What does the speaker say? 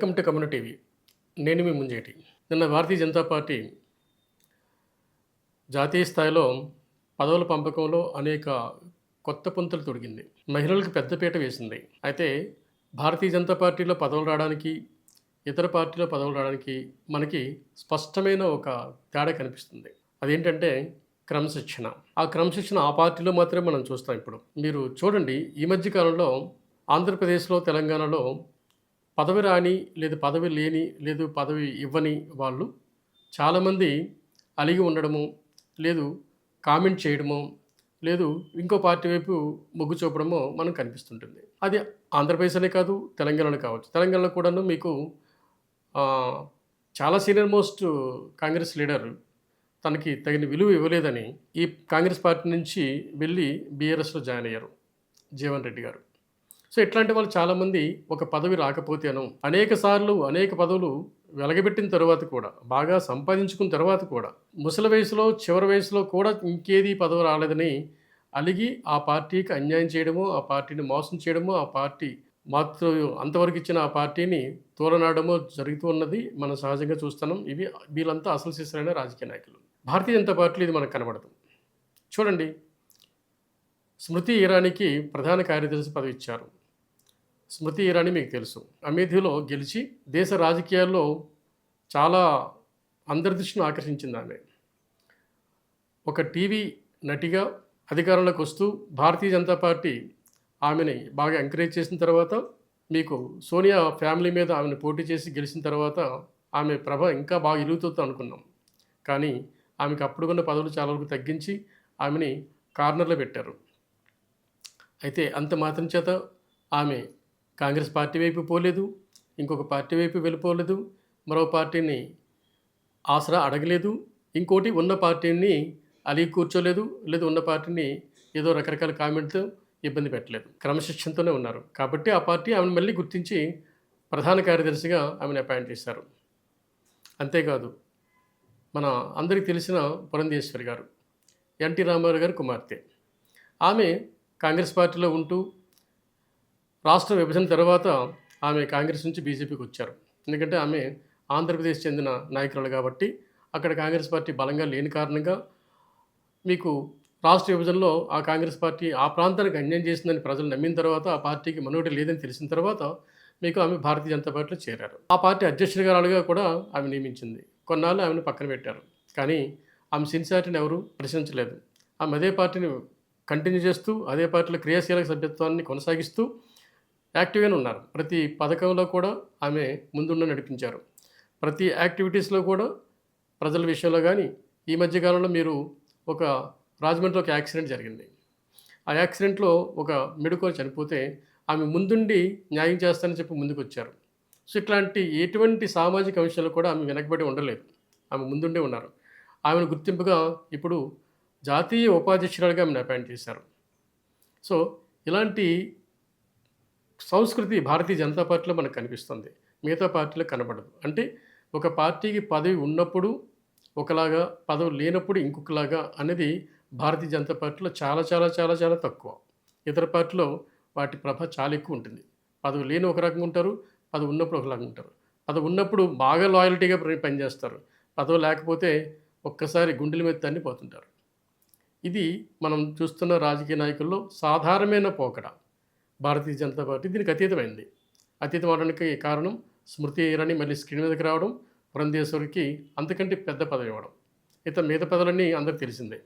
Welcome to community TV. నేను మీ ముంజేటి. నిన్న Bharatiya Janata party జాతీయ స్థాయిలో పదవుల పంపకంలో అనేక కొత్త పుంతలు తొడిగింది. మహిళలకు పెద్దపీట వేసింది. అయితే భారతీయ జనతా పార్టీలో పదవులు రావడానికి, ఇతర పార్టీలో పదవులు రావడానికి మనకి స్పష్టమైన ఒక తేడా కనిపిస్తుంది. అదేంటంటే క్రమశిక్షణ. ఆ క్రమశిక్షణ ఆ పార్టీలో మాత్రమే మనం చూస్తాం ఇప్పుడు. మీరు చూడండి, ఈ మధ్య కాలంలో ఆంధ్రప్రదేశ్లో, తెలంగాణలో పదవి రాని, లేదు పదవి లేని, లేదు పదవి ఇవ్వని వాళ్ళు చాలామంది అలిగి ఉండడము, లేదు కామెంట్ చేయడము, లేదు ఇంకో పార్టీ వైపు మొగ్గు చూపడమో మనకు కనిపిస్తుంటుంది. అది ఆంధ్రప్రదేశ్ అనే కాదు, తెలంగాణలో కావచ్చు. తెలంగాణలో కూడాను మీకు చాలా సీనియర్ మోస్ట్ కాంగ్రెస్ లీడర్ తనకి తగిన విలువ ఇవ్వలేదని ఈ కాంగ్రెస్ పార్టీ నుంచి వెళ్ళి బీఆర్ఎస్లో జాయిన్ అయ్యారు జీవన్ రెడ్డి గారు. సో ఇట్లాంటి వాళ్ళు చాలామంది ఒక పదవి రాకపోతేను అనేక పదవులు వెలగబెట్టిన తర్వాత కూడా, బాగా సంపాదించుకున్న తర్వాత కూడా, ముసలి వయసులో చివరి వయసులో కూడా ఇంకేది పదవి రాలేదని అలిగి ఆ పార్టీకి అన్యాయం చేయడమో, ఆ పార్టీని మోసం చేయడమో, ఆ పార్టీ అంతవరకు ఇచ్చిన ఆ పార్టీని తోలనాడమో జరుగుతూ ఉన్నది మనం సహజంగా చూస్తున్నాం. వీళ్ళంతా అసలు సిసలైన రాజకీయ నాయకులు. భారతీయ జనతా పార్టీలో ఇది మనకు కనబడదు. చూడండి, స్మృతి ఇరానీకి ప్రధాన కార్యదర్శి పదవి ఇచ్చారు. స్మృతి ఇరానీ మీకు తెలుసు, అమేథీలో గెలిచి దేశ రాజకీయాల్లో చాలా అందరి దృష్టిని ఆకర్షించింది ఆమె. ఒక టీవీ నటిగా అధికారంలోకి వస్తూ భారతీయ జనతా పార్టీ ఆమెని బాగా ఎంకరేజ్ చేసిన తర్వాత, మీకు సోనియా ఫ్యామిలీ మీద ఆమెను పోటీ చేసి గెలిచిన తర్వాత ఆమె ప్రభ ఇంకా బాగా ఎలుగుతుంది అనుకున్నాం. కానీ ఆమెకు అప్పుడున్న పదవులు చాలా వరకు తగ్గించి ఆమెని కార్నర్లో పెట్టారు. అయితే అంత మాత్రం చేత ఆమె కాంగ్రెస్ పార్టీ వైపు పోలేదు, ఇంకొక పార్టీ వైపు వెళ్ళిపోలేదు, మరో పార్టీని ఆసరా అడగలేదు, ఇంకోటి ఉన్న పార్టీని అలిగి కూర్చోలేదు, లేదు ఉన్న పార్టీని ఏదో రకరకాల కామెంట్తో ఇబ్బంది పెట్టలేదు. క్రమశిక్షణతోనే ఉన్నారు. కాబట్టి ఆ పార్టీ ఆమెను మళ్ళీ గుర్తించి ప్రధాన కార్యదర్శిగా ఆమెను అపాయింట్ చేశారు. అంతేకాదు, మన అందరికీ తెలిసిన పురంధేశ్వరి గారు, ఎన్టీ రామారావు గారి కుమార్తె, ఆమె కాంగ్రెస్ పార్టీలో ఉంటూ రాష్ట్ర విభజన తర్వాత ఆమె కాంగ్రెస్ నుంచి బీజేపీకి వచ్చారు. ఎందుకంటే ఆమె ఆంధ్రప్రదేశ్ చెందిన నాయకురాలు కాబట్టి అక్కడ కాంగ్రెస్ పార్టీ బలంగా లేని కారణంగా మీకు రాష్ట్ర విభజనలో ఆ కాంగ్రెస్ పార్టీ ఆ ప్రాంతానికి అన్యాయం చేసిందని ప్రజలు నమ్మిన తర్వాత, ఆ పార్టీకి మనుగడ లేదని తెలిసిన తర్వాత మీకు ఆమె భారతీయ జనతా పార్టీలో చేరారు. ఆ పార్టీ అధ్యక్షురాలుగా కూడా ఆమె నియమించింది. కొన్నాళ్ళు ఆమెను పక్కన పెట్టారు. కానీ ఆమె సిన్సియారిటీని ఎవరు ప్రశ్నించలేదు. ఆమె అదే పార్టీని కంటిన్యూ చేస్తూ, అదే పార్టీలో క్రియాశీలక సభ్యత్వాన్ని కొనసాగిస్తూ యాక్టివ్గానే ఉన్నారు. ప్రతి పథకంలో కూడా ఆమె ముందుండి నడిపించారు. ప్రతి యాక్టివిటీస్లో కూడా ప్రజల విషయంలో కానీ, ఈ మధ్యకాలంలో మీరు ఒక రాజమండ్రిలో ఒక యాక్సిడెంట్ జరిగింది. ఆ యాక్సిడెంట్లో ఒక మెడికల్ చనిపోతే ఆమె ముందుండి న్యాయం చేస్తానని చెప్పి ముందుకు వచ్చారు. సో ఇట్లాంటి ఎటువంటి సామాజిక అంశాలు కూడా ఆమె వెనకబడి ఉండలేదు. ఆమె ముందుండే ఉన్నారు. ఆమెను గుర్తింపుగా ఇప్పుడు జాతీయ ఉపాధ్యక్షురాలుగా ఆమెను అపాయింట్ చేశారు. సో ఇలాంటి సంస్కృతి భారతీయ జనతా పార్టీలో మనకు కనిపిస్తుంది, మిగతా పార్టీలో కనబడదు. అంటే ఒక పార్టీకి పదవి ఉన్నప్పుడు ఒకలాగా, పదవి లేనప్పుడు ఇంకొకలాగా అనేది భారతీయ జనతా పార్టీలో చాలా చాలా చాలా చాలా తక్కువ. ఇతర పార్టీలో వాటి ప్రభ చాలా ఎక్కువ ఉంటుంది. పదవి లేని ఒక రకంగా ఉంటారు, పదవి ఉన్నప్పుడు ఒకలాగా ఉంటారు. పదవి ఉన్నప్పుడు బాగా లాయల్టీగా పనిచేస్తారు, పదవి లేకపోతే ఒక్కసారి గుండెల మీద తన్ని పోతుంటారు. ఇది మనం చూస్తున్న రాజకీయ నాయకుల్లో సాధారణమైన పోకడ. భారతీయ జనతా పార్టీ దీనికి అతీతమైంది. అతీతం అవడానికి కారణం స్మృతి ఇరానీ మళ్ళీ స్క్రీన్ మీదకి రావడం, పురంధేశ్వరికి అంతకంటే పెద్ద పదవి ఇవ్వడం. మిగతా పదవులన్నీ అందరికీ తెలిసిందే.